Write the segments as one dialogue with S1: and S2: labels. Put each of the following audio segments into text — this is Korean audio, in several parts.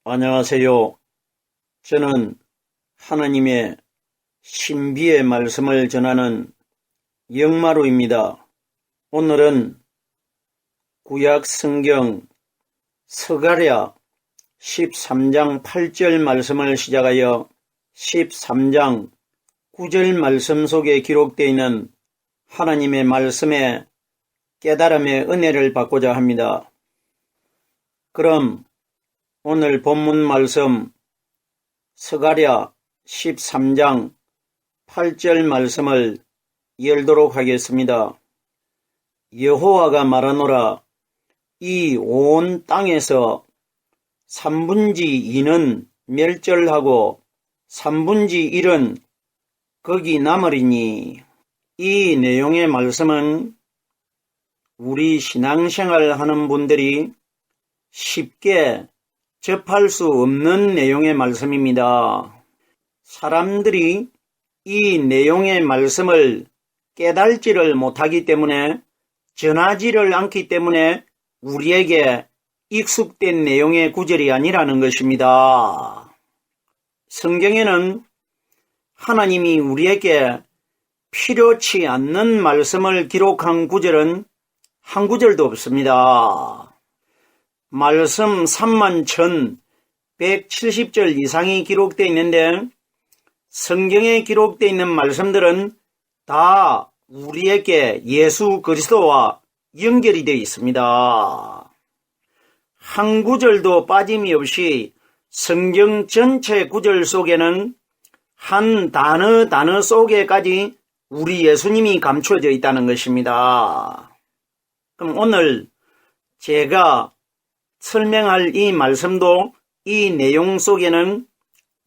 S1: 안녕하세요. 저는 하나님의 신비의 말씀을 전하는 영마루입니다. 오늘은 구약 성경 스가랴 13장 8절 말씀을 시작하여 13장 9절 말씀 속에 기록되어 있는 하나님의 말씀의 깨달음의 은혜를 받고자 합니다. 그럼 오늘 본문 말씀 스가랴 13장 8절 말씀을 열도록 하겠습니다. 여호와가 말하노라. 이 온 땅에서 3분지 2는 멸절하고 3분지 1은 거기 남으리니. 이 내용의 말씀은 우리 신앙생활 하는 분들이 쉽게 접할 수 없는 내용의 말씀입니다. 사람들이 이 내용의 말씀을 깨달지를 못하기 때문에, 전하지를 않기 때문에 우리에게 익숙된 내용의 구절이 아니라는 것입니다. 성경에는 하나님이 우리에게 필요치 않는 말씀을 기록한 구절은 한 구절도 없습니다. 말씀 31,170절 이상이 기록되어 있는데, 성경에 기록되어 있는 말씀들은 다 우리에게 예수 그리스도와 연결이 되어 있습니다. 한 구절도 빠짐이 없이 성경 전체 구절 속에는 한 단어 속에까지 우리 예수님이 감춰져 있다는 것입니다. 그럼 오늘 제가 설명할 이 말씀도 이 내용 속에는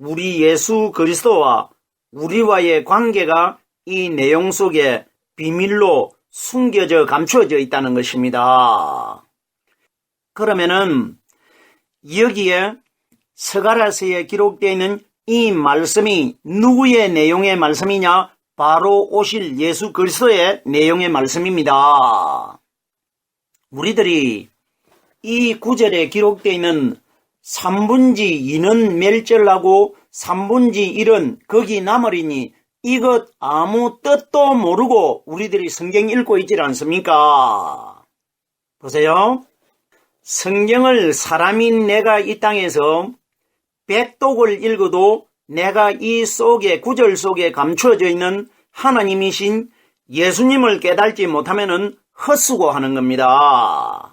S1: 우리 예수 그리스도와 우리와의 관계가 이 내용 속에 비밀로 숨겨져 감춰져 있다는 것입니다. 그러면은 여기에 스가랴서에 기록되어 있는 이 말씀이 누구의 내용의 말씀이냐? 바로 오실 예수 그리스도의 내용의 말씀입니다. 우리들이 이 구절에 기록되어 있는 3분지 2는 멸절하고 3분지 1은 거기 남으리니, 이것 아무 뜻도 모르고 우리들이 성경 읽고 있지 않습니까? 보세요. 성경을 사람인 내가 이 땅에서 백독을 읽어도 내가 이 속에, 구절 속에 감추어져 있는 하나님이신 예수님을 깨닫지 못하면 헛수고하는 겁니다.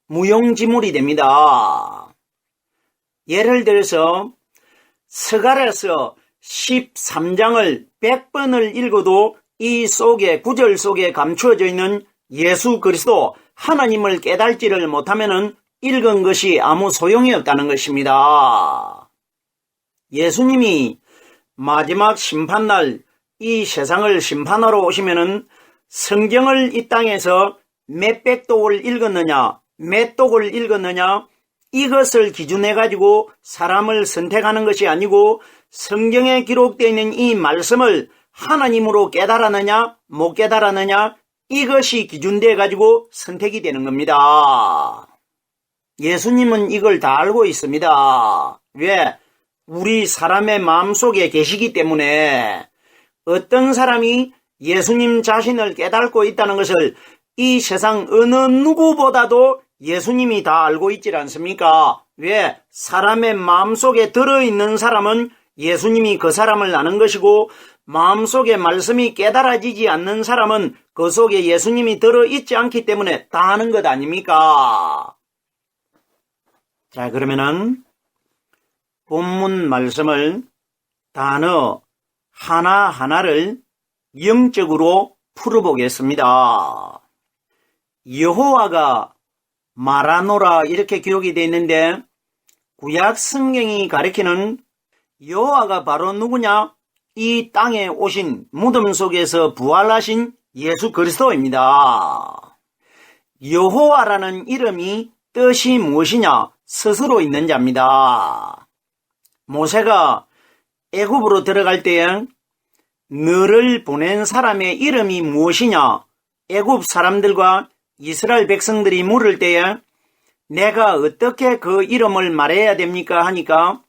S1: 무용지물이 됩니다. 예를 들어서 스가랴서 13장을 100번을 읽어도 이 속에, 구절 속에 감추어져 있는 예수 그리스도 하나님을 깨닫지를 못하면 읽은 것이 아무 소용이 없다는 것입니다. 예수님이 마지막 심판날 이 세상을 심판하러 오시면은 성경을 이 땅에서 몇백 독을 읽었느냐, 몇 독을 읽었느냐, 이것을 기준해 가지고 사람을 선택하는 것이 아니고, 성경에 기록되어 있는 이 말씀을 하나님으로 깨달았느냐 못 깨달았느냐, 이것이 기준돼 가지고 선택이 되는 겁니다. 예수님은 이걸 다 알고 있습니다. 왜? 우리 사람의 마음속에 계시기 때문에. 어떤 사람이 예수님 자신을 깨닫고 있다는 것을 이 세상 어느 누구보다도 예수님이 다 알고 있지 않습니까? 왜? 사람의 마음속에 들어있는 사람은 예수님이 그 사람을 아는 것이고, 마음속에 말씀이 깨달아지지 않는 사람은 그 속에 예수님이 들어있지 않기 때문에 다 아는 것 아닙니까? 자, 그러면은 본문 말씀을 단어 하나하나를 영적으로 풀어보겠습니다. 여호와가 말하노라 이렇게 기록이 되어 있는데, 구약 성경이 가리키는 여호와가 바로 누구냐? 이 땅에 오신, 무덤 속에서 부활하신 예수 그리스도입니다. 여호와라는 이름이 뜻이 무엇이냐? 스스로 있는 자입니다. 모세가 애굽으로 들어갈 때에 너를 보낸 사람의 이름이 무엇이냐? 애굽 사람들과 이스라엘 백성들이 물을 때에 내가 어떻게 그 이름을 말해야 됩니까? 하니까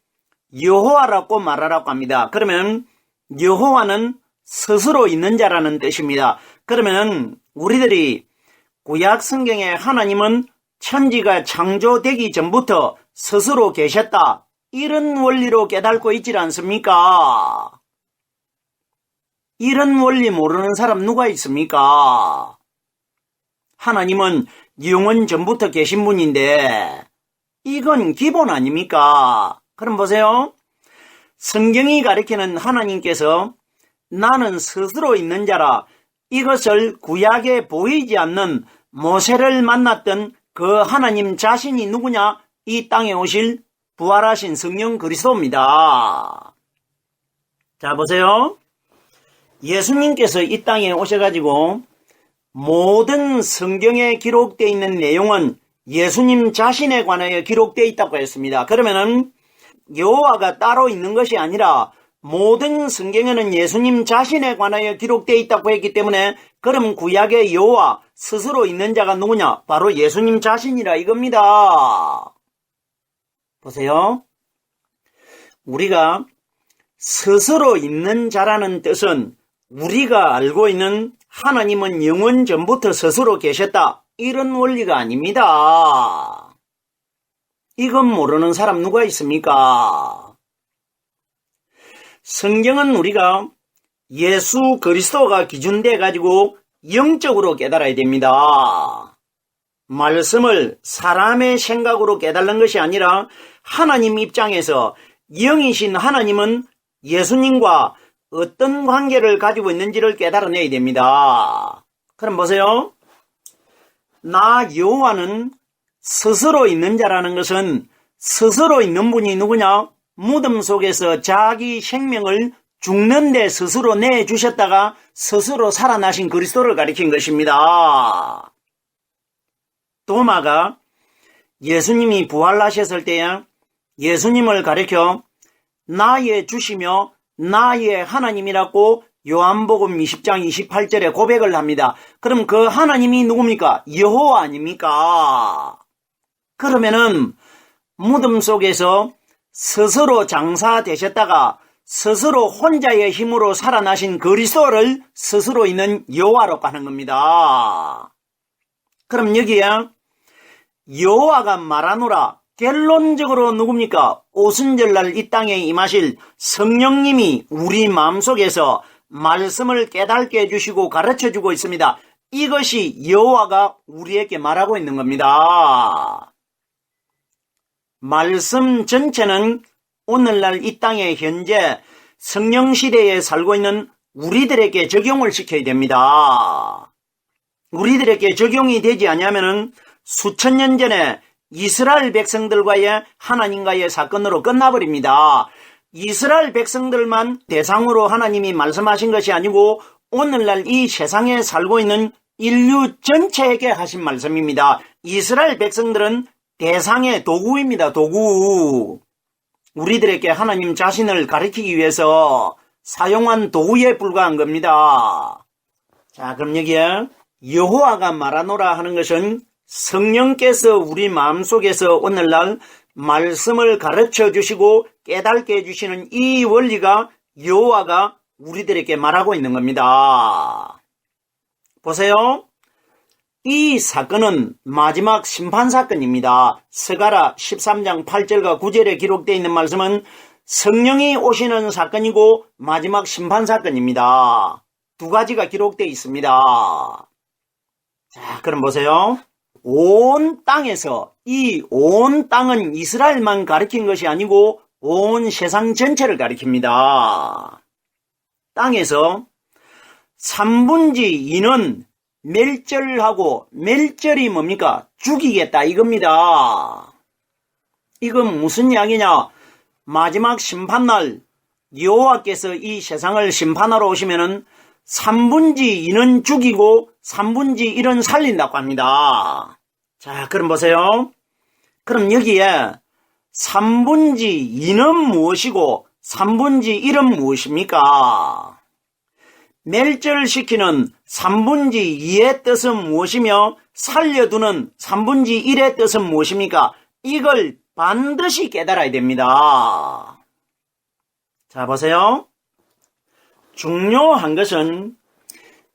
S1: 여호와라고 말하라고 합니다. 그러면 여호와는 스스로 있는 자라는 뜻입니다. 그러면 우리들이 구약 성경에 하나님은 천지가 창조되기 전부터 스스로 계셨다, 이런 원리로 깨닫고 있지 않습니까? 이런 원리 모르는 사람 누가 있습니까? 하나님은 영원 전부터 계신 분인데 이건 기본 아닙니까? 그럼 보세요. 성경이 가리키는 하나님께서 나는 스스로 있는 자라, 이것을 구약에 보이지 않는 모세를 만났던 그 하나님 자신이 누구냐? 이 땅에 오실 부활하신 성령 그리스도입니다. 자, 보세요. 예수님께서 이 땅에 오셔가지고 모든 성경에 기록되어 있는 내용은 예수님 자신에 관하여 기록되어 있다고 했습니다. 그러면은 여호와가 따로 있는 것이 아니라 모든 성경에는 예수님 자신에 관하여 기록되어 있다고 했기 때문에, 그럼 구약의 여호와 스스로 있는 자가 누구냐? 바로 예수님 자신이라 이겁니다. 보세요. 우리가 스스로 있는 자라는 뜻은 우리가 알고 있는 하나님은 영원 전부터 스스로 계셨다, 이런 원리가 아닙니다. 이건 모르는 사람 누가 있습니까? 성경은 우리가 예수 그리스도가 기준돼 가지고 영적으로 깨달아야 됩니다. 말씀을 사람의 생각으로 깨달는 것이 아니라 하나님 입장에서 영이신 하나님은 예수님과 어떤 관계를 가지고 있는지를 깨달아내야 됩니다. 그럼 보세요. 나 여호와는 스스로 있는 자라는 것은 스스로 있는 분이 누구냐? 무덤 속에서 자기 생명을 죽는데 스스로 내주셨다가 스스로 살아나신 그리스도를 가리킨 것입니다. 도마가 예수님이 부활하셨을 때에 예수님을 가리켜 나의 주시며 나의 하나님이라고 요한복음 20장 28절에 고백을 합니다. 그럼 그 하나님이 누굽니까? 여호와 아닙니까? 그러면은 무덤 속에서 스스로 장사되셨다가 스스로 혼자의 힘으로 살아나신 그리스도를 스스로 있는 여호와라고 하는 겁니다. 그럼 여기에 여호와가 말하노라, 결론적으로 누굽니까? 오순절날 이 땅에 임하실 성령님이 우리 마음속에서 말씀을 깨닫게 해주시고 가르쳐주고 있습니다. 이것이 여호와가 우리에게 말하고 있는 겁니다. 말씀 전체는 오늘날 이 땅에 현재 성령시대에 살고 있는 우리들에게 적용을 시켜야 됩니다. 우리들에게 적용이 되지 않으면 수천 년 전에 이스라엘 백성들과의 하나님과의 사건으로 끝나버립니다. 이스라엘 백성들만 대상으로 하나님이 말씀하신 것이 아니고 오늘날 이 세상에 살고 있는 인류 전체에게 하신 말씀입니다. 이스라엘 백성들은 대상의 도구입니다. 도구. 우리들에게 하나님 자신을 가리키기 위해서 사용한 도구에 불과한 겁니다. 자, 그럼 여기에 여호와가 말하노라 하는 것은 성령께서 우리 마음속에서 오늘날 말씀을 가르쳐 주시고 깨닫게 해주시는 이 원리가 여호와가 우리들에게 말하고 있는 겁니다. 보세요. 이 사건은 마지막 심판 사건입니다. 스가랴 13장 8절과 9절에 기록되어 있는 말씀은 성령이 오시는 사건이고 마지막 심판 사건입니다. 두 가지가 기록되어 있습니다. 자, 그럼 보세요. 온 땅에서, 이 온 땅은 이스라엘만 가리킨 것이 아니고 온 세상 전체를 가리킵니다. 땅에서 3분의 2는 멸절하고, 멸절이 뭡니까? 죽이겠다 이겁니다. 이건 무슨 이야기냐? 마지막 심판날 여호와께서 이 세상을 심판하러 오시면은 3분의 2는 죽이고 3분의 1은 살린다고 합니다. 자, 그럼 보세요. 그럼 여기에 3분의 2는 무엇이고 3분의 1은 무엇입니까? 멸절시키는 3분지 2의 뜻은 무엇이며 살려두는 3분지 1의 뜻은 무엇입니까? 이걸 반드시 깨달아야 됩니다. 자, 보세요. 중요한 것은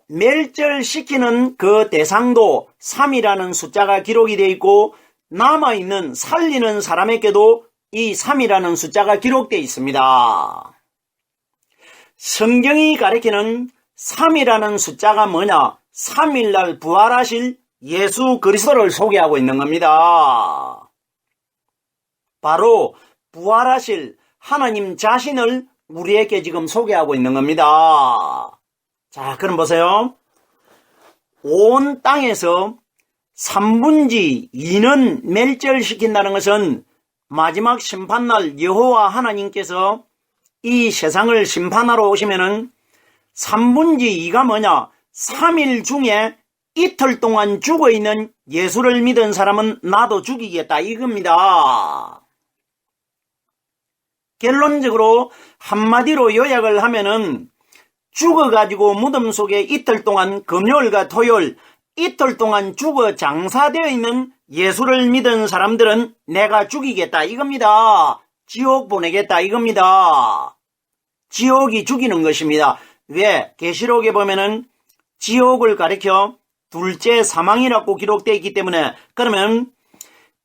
S1: 멸절시키는 그 대상도 3이라는 숫자가 기록이 되어 있고 남아있는 살리는 사람에게도 이 3이라는 숫자가 기록되어 있습니다. 성경이 가리키는 3이라는 숫자가 뭐냐? 3일날 부활하실 예수 그리스도를 소개하고 있는 겁니다. 바로 부활하실 하나님 자신을 우리에게 지금 소개하고 있는 겁니다. 자, 그럼 보세요. 온 땅에서 3분지 2는 멸절시킨다는 것은 마지막 심판날 여호와 하나님께서 이 세상을 심판하러 오시면은 3분지 2가 뭐냐? 3일 중에 이틀 동안 죽어있는 예수를 믿은 사람은 나도 죽이겠다 이겁니다. 결론적으로 한마디로 요약을 하면은 죽어가지고 무덤 속에 이틀 동안 금요일과 토요일 이틀 동안 죽어 장사되어 있는 예수를 믿은 사람들은 내가 죽이겠다 이겁니다. 지옥 보내겠다 이겁니다. 지옥이 죽이는 것입니다. 왜? 계시록에 보면은 지옥을 가리켜 둘째 사망이라고 기록되어 있기 때문에 그러면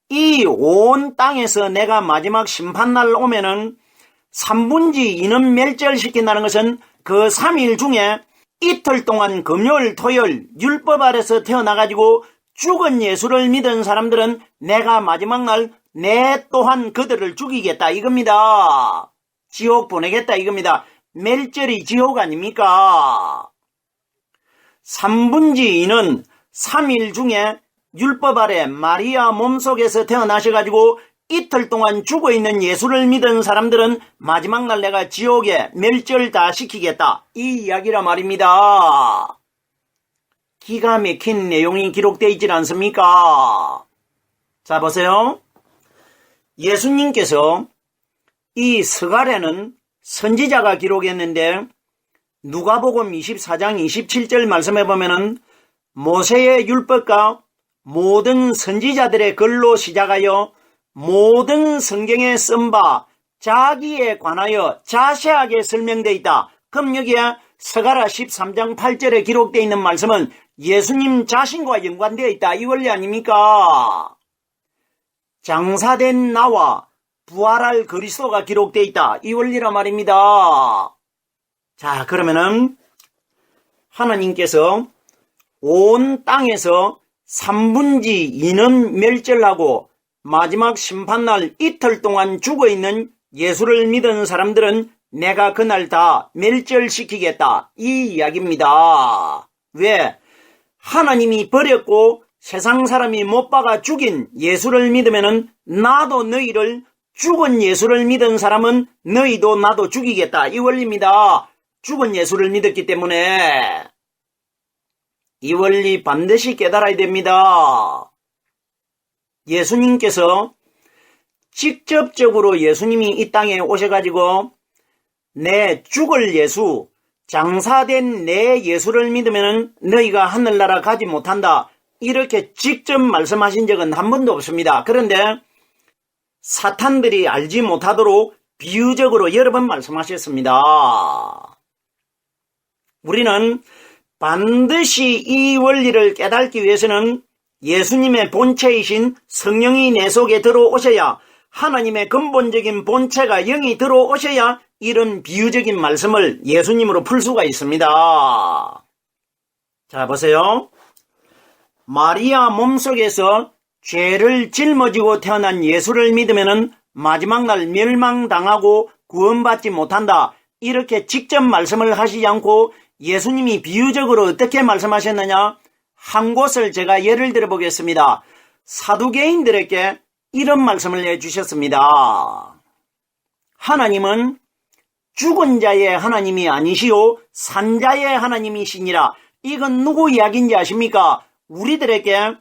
S1: 이 온 땅에서 내가 마지막 심판날 오면은 3분지 2는 멸절시킨다는 것은 그 3일 중에 이틀 동안 금요일 토요일 율법 아래서 태어나가지고 죽은 예수를 믿은 사람들은 내가 마지막 날 내 또한 그들을 죽이겠다 이겁니다. 지옥 보내겠다 이겁니다. 멸절이 지옥 아닙니까? 3분지 2는 3일 중에 율법 아래 마리아 몸속에서 태어나셔가지고 이틀 동안 죽어있는 예수를 믿은 사람들은 마지막 날 내가 지옥에 멸절 다 시키겠다 이 이야기라 말입니다. 기가 막힌 내용이 기록되어 있지 않습니까? 자, 보세요. 예수님께서 이 스가랴는 선지자가 기록했는데 누가복음 24장 27절 말씀해 보면은 모세의 율법과 모든 선지자들의 글로 시작하여 모든 성경에 쓴 바 자기에 관하여 자세하게 설명되어 있다. 그럼 여기에 스가랴 13장 8절에 기록되어 있는 말씀은 예수님 자신과 연관되어 있다. 이 원리 아닙니까? 장사된 나와 부활할 그리스도가 기록되어 있다. 이 원리라 말입니다. 자, 그러면은 하나님께서 온 땅에서 3분지 2는 멸절하고 마지막 심판날 이틀 동안 죽어있는 예수를 믿은 사람들은 내가 그날 다 멸절시키겠다 이 이야기입니다. 왜? 하나님이 버렸고 세상 사람이 못 박아 죽인 예수를 믿으면은 나도 너희를 죽은 예수를 믿은 사람은 너희도 나도 죽이겠다 이 원리입니다. 죽은 예수를 믿었기 때문에 이 원리 반드시 깨달아야 됩니다. 예수님께서 직접적으로 예수님이 이 땅에 오셔가지고 내 죽을 예수, 장사된 내 예수를 믿으면 너희가 하늘나라 가지 못한다 이렇게 직접 말씀하신 적은 한 번도 없습니다. 그런데 사탄들이 알지 못하도록 비유적으로 여러 번 말씀하셨습니다. 우리는 반드시 이 원리를 깨닫기 위해서는 예수님의 본체이신 성령이 내 속에 들어오셔야 하나님의 근본적인 본체가 영이 들어오셔야 이런 비유적인 말씀을 예수님으로 풀 수가 있습니다. 자, 보세요. 마리아 몸속에서 죄를 짊어지고 태어난 예수를 믿으면 마지막 날 멸망당하고 구원받지 못한다. 이렇게 직접 말씀을 하시지 않고 예수님이 비유적으로 어떻게 말씀하셨느냐? 한 곳을 제가 예를 들어 보겠습니다. 사두개인들에게 이런 말씀을 해주셨습니다. 하나님은 죽은 자의 하나님이 아니시오 산자의 하나님이시니라. 이건 누구 이야기인지 아십니까? 우리들에게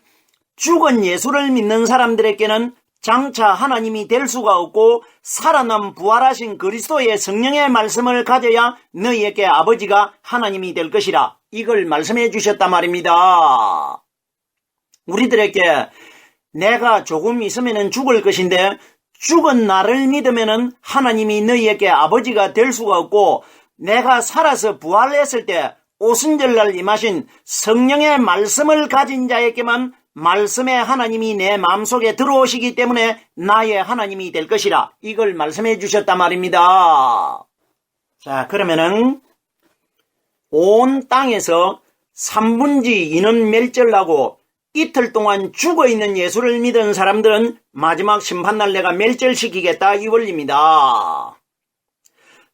S1: 죽은 예수를 믿는 사람들에게는 장차 하나님이 될 수가 없고 살아남 부활하신 그리스도의 성령의 말씀을 가져야 너희에게 아버지가 하나님이 될 것이라. 이걸 말씀해 주셨단 말입니다. 우리들에게 내가 조금 있으면 죽을 것인데 죽은 나를 믿으면 하나님이 너희에게 아버지가 될 수가 없고 내가 살아서 부활했을 때 오순절날 임하신 성령의 말씀을 가진 자에게만 말씀의 하나님이 내 마음속에 들어오시기 때문에 나의 하나님이 될 것이라. 이걸 말씀해 주셨단 말입니다. 자, 그러면은 온 땅에서 3분의 2는 멸절하고 이틀 동안 죽어있는 예수를 믿은 사람들은 마지막 심판날 내가 멸절시키겠다 이 원리입니다.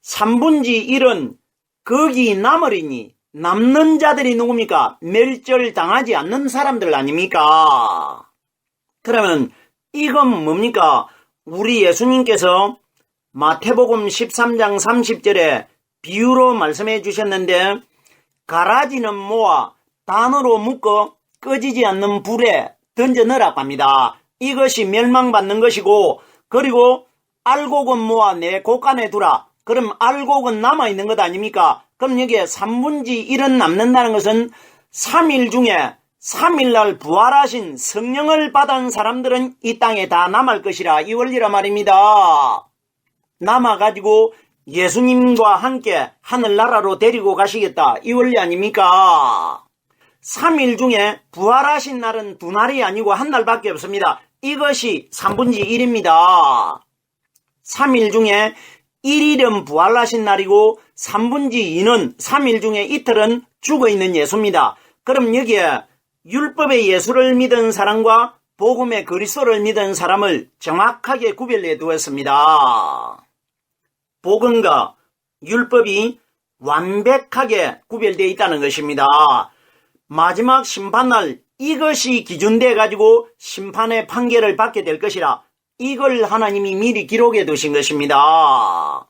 S1: 3분의 1은 거기 남으리니 남는 자들이 누굽니까? 멸절당하지 않는 사람들 아닙니까? 그러면 이건 뭡니까? 우리 예수님께서 마태복음 13장 30절에 비유로 말씀해 주셨는데 가라지는 모아 단으로 묶어 꺼지지 않는 불에 던져 넣으라고 합니다. 이것이 멸망받는 것이고 그리고 알곡은 모아 내 곳간에 두라. 그럼 알곡은 남아있는 것 아닙니까? 그럼 여기에 3분의 1은 남는다는 것은 3일 중에 3일날 부활하신 성령을 받은 사람들은 이 땅에 다 남을 것이라 이 원리라 말입니다. 남아가지고 예수님과 함께 하늘나라로 데리고 가시겠다 이 원리 아닙니까? 3일 중에 부활하신 날은 2날이 아니고 1날밖에 없습니다. 이것이 3분의 1입니다. 3일 중에 1일은 부활하신 날이고 3분의 2는 3일 중에 이틀은 죽어있는 예수입니다. 그럼 여기에 율법의 예수를 믿은 사람과 복음의 그리스도를 믿은 사람을 정확하게 구별해 두었습니다. 복음과 율법이 완벽하게 구별되어 있다는 것입니다. 마지막 심판날 이것이 기준돼 가지고 심판의 판결을 받게 될 것이라 이걸 하나님이 미리 기록해 두신 것입니다.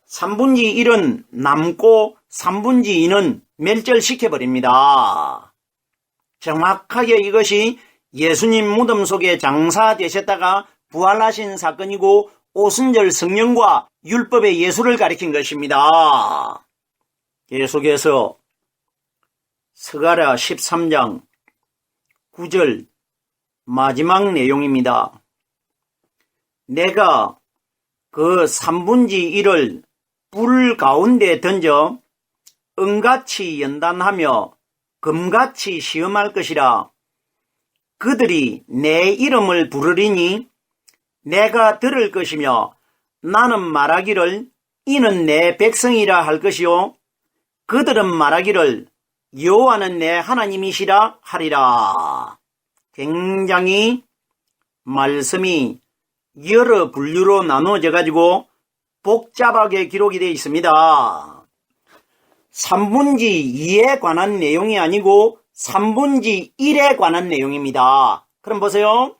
S1: 3분의 1은 남고 3분의 2는 멸절시켜버립니다. 정확하게 이것이 예수님 무덤 속에 장사되셨다가 부활하신 사건이고 오순절 성령과 율법의 예수를 가리킨 것입니다. 계속해서 스가랴 13장 9절 마지막 내용입니다. 내가 그 3분의 1을 불 가운데 던져 은같이 연단하며 금같이 시험할 것이라. 그들이 내 이름을 부르리니 내가 들을 것이며 나는 말하기를 이는 내 백성이라 할 것이요 그들은 말하기를 여호와는 내 하나님이시라 하리라. 굉장히 말씀이 여러 분류로 나누어져 가지고 복잡하게 기록이 되어 있습니다. 3분의 2에 관한 내용이 아니고 3분의 1에 관한 내용입니다. 그럼 보세요.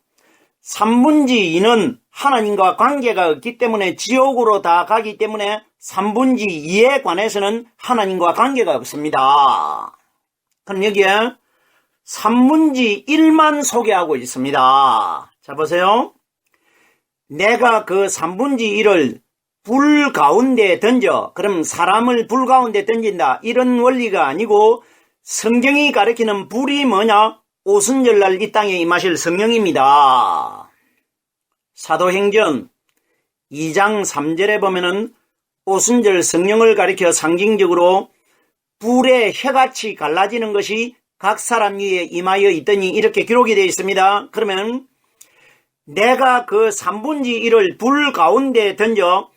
S1: 3분의 2는 하나님과 관계가 없기 때문에 지옥으로 다 가기 때문에 3분의 2에 관해서는 하나님과 관계가 없습니다. 그럼 여기에 3분의 1만 소개하고 있습니다. 자 보세요. 내가 그 3분의 1을 불 가운데 던져. 그럼 사람을 불 가운데 던진다. 이런 원리가 아니고 성경이 가리키는 불이 뭐냐? 오순절날 이 땅에 임하실 성령입니다. 사도행전 2장 3절에 보면은 오순절 성령을 가리켜 상징적으로 불의 혀같이 갈라지는 것이 각 사람 위에 임하여 있더니 이렇게 기록이 되어 있습니다. 그러면 내가 그 3분의 1을 불 가운데 던져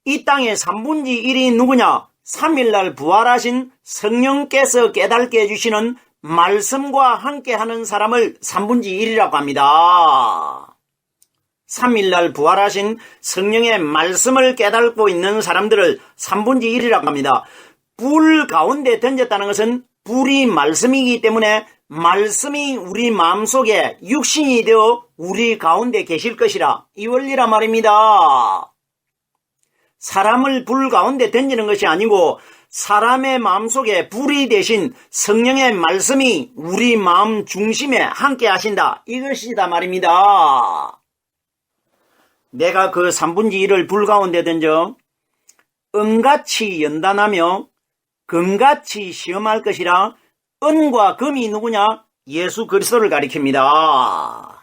S1: 이 땅의 3분의 1이 누구냐? 3일날 부활하신 성령께서 깨닫게 해주시는 말씀과 함께하는 사람을 3분의 1이라고 합니다. 3일날 부활하신 성령의 말씀을 깨닫고 있는 사람들을 3분의 1이라고 합니다. 불 가운데 던졌다는 것은 불이 말씀이기 때문에 말씀이 우리 마음속에 육신이 되어 우리 가운데 계실 것이라 이 원리라 말입니다. 사람을 불 가운데 던지는 것이 아니고 사람의 마음속에 불이 되신 성령의 말씀이 우리 마음 중심에 함께 하신다 이것이다 말입니다. 내가 그 3분의 1을 불 가운데 던져 은같이 연단하며 금같이 시험할 것이라. 은과 금이 누구냐? 예수 그리스도를 가리킵니다.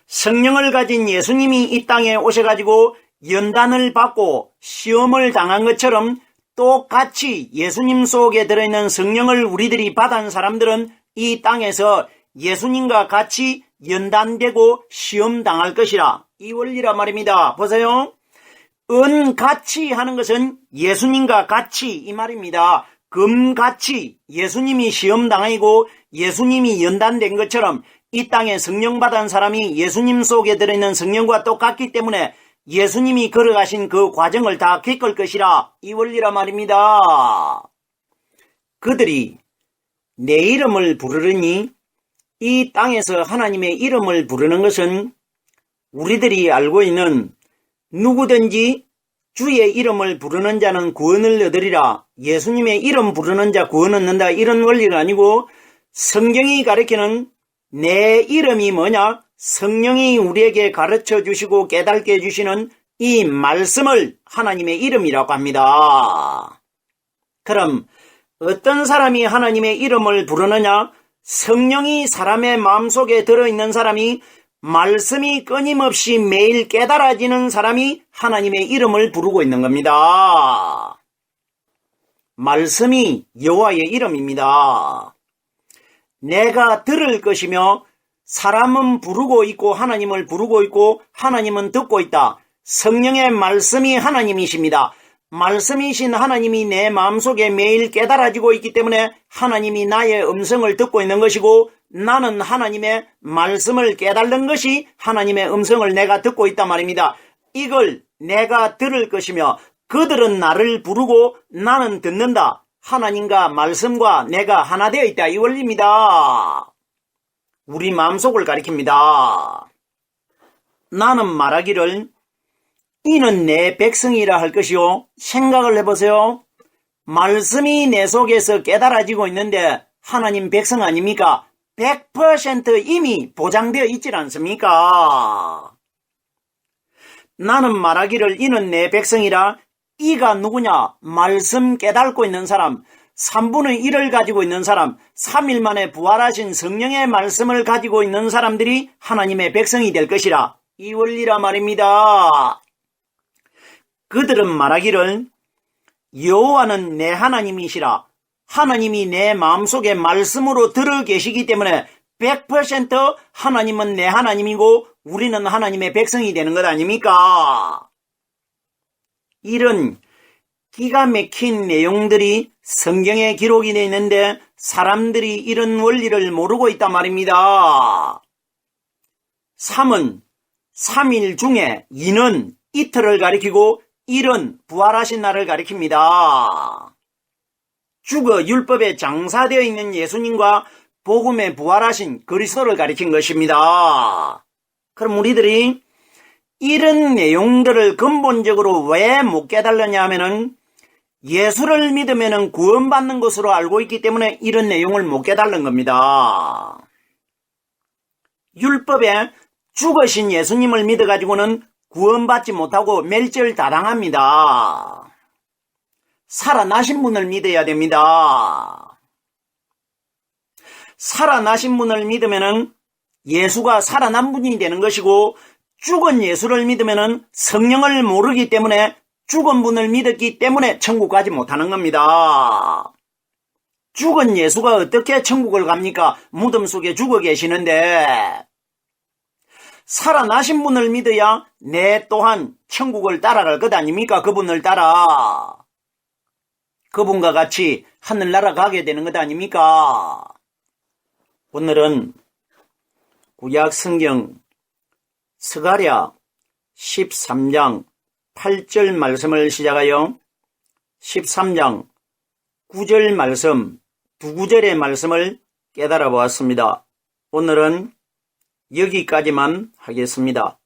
S1: 성령을 가진 예수님이 이 땅에 오셔가지고 연단을 받고 시험을 당한 것처럼 똑같이 예수님 속에 들어있는 성령을 우리들이 받은 사람들은 이 땅에서 예수님과 같이 연단되고 시험 당할 것이라. 이 원리라 말입니다. 보세요. 은같이 하는 것은 예수님과 같이 이 말입니다. 금같이 예수님이 시험 당하고 예수님이 연단된 것처럼 이 땅에 성령 받은 사람이 예수님 속에 들어있는 성령과 똑같기 때문에 예수님이 걸어가신 그 과정을 다 겪을 것이라. 이 원리라 말입니다. 그들이 내 이름을 부르르니, 이 땅에서 하나님의 이름을 부르는 것은 우리들이 알고 있는 누구든지 주의 이름을 부르는 자는 구원을 얻으리라, 예수님의 이름 부르는 자 구원 얻는다, 이런 원리가 아니고 성경이 가르치는 내 이름이 뭐냐? 성령이 우리에게 가르쳐 주시고 깨닫게 해주시는 이 말씀을 하나님의 이름이라고 합니다. 그럼 어떤 사람이 하나님의 이름을 부르느냐? 성령이 사람의 마음속에 들어있는 사람이, 말씀이 끊임없이 매일 깨달아지는 사람이 하나님의 이름을 부르고 있는 겁니다. 말씀이 여호와의 이름입니다. 내가 들을 것이며 사람은 부르고 있고 하나님을 부르고 있고 하나님은 듣고 있다. 성령의 말씀이 하나님이십니다. 말씀이신 하나님이 내 마음속에 매일 깨달아지고 있기 때문에 하나님이 나의 음성을 듣고 있는 것이고, 나는 하나님의 말씀을 깨달는 것이 하나님의 음성을 내가 듣고 있단 말입니다. 이걸 내가 들을 것이며 그들은 나를 부르고 나는 듣는다. 하나님과 말씀과 내가 하나 되어 있다. 이 원리입니다. 우리 마음속을 가리킵니다. 나는 말하기를 이는 내 백성이라 할 것이요. 생각을 해보세요. 말씀이 내 속에서 깨달아지고 있는데 하나님 백성 아닙니까? 100% 이미 보장되어 있지 않습니까? 나는 말하기를 이는 내 백성이라. 이가 누구냐? 말씀 깨닫고 있는 사람, 3분의 1을 가지고 있는 사람, 3일 만에 부활하신 성령의 말씀을 가지고 있는 사람들이 하나님의 백성이 될 것이라. 이 원리라 말입니다. 그들은 말하기를 여호와는 내 하나님이시라. 하나님이 내 마음속에 말씀으로 들어 계시기 때문에 100% 하나님은 내 하나님이고 우리는 하나님의 백성이 되는 것 아닙니까? 이런 기가 막힌 내용들이 성경에 기록이 되어 있는데 사람들이 이런 원리를 모르고 있단 말입니다. 3은 3일 중에 2는 이틀을 가리키고 1은 부활하신 날을 가리킵니다. 주거 율법에 장사되어 있는 예수님과 복음에 부활하신 그리스도를 가리킨 것입니다. 그럼 우리들이 이런 내용들을 근본적으로 왜 못 깨달느냐 하면은 예수를 믿으면 구원받는 것으로 알고 있기 때문에 이런 내용을 못 깨달는 겁니다. 율법에 죽으신 예수님을 믿어가지고는 구원받지 못하고 멸절다당합니다. 살아나신 분을 믿어야 됩니다. 살아나신 분을 믿으면 예수가 살아난 분이 되는 것이고, 죽은 예수를 믿으면 성령을 모르기 때문에 죽은 분을 믿었기 때문에 천국 가지 못하는 겁니다. 죽은 예수가 어떻게 천국을 갑니까? 무덤 속에 죽어 계시는데. 살아나신 분을 믿어야 내 또한 천국을 따라갈 것 아닙니까? 그분을 따라. 그분과 같이 하늘나라 가게 되는 것 아닙니까? 오늘은 구약 성경 스가랴 13장 8절 말씀을 시작하여 13장 9절 말씀, 두 구절의 말씀을 깨달아 보았습니다. 오늘은 여기까지만 하겠습니다.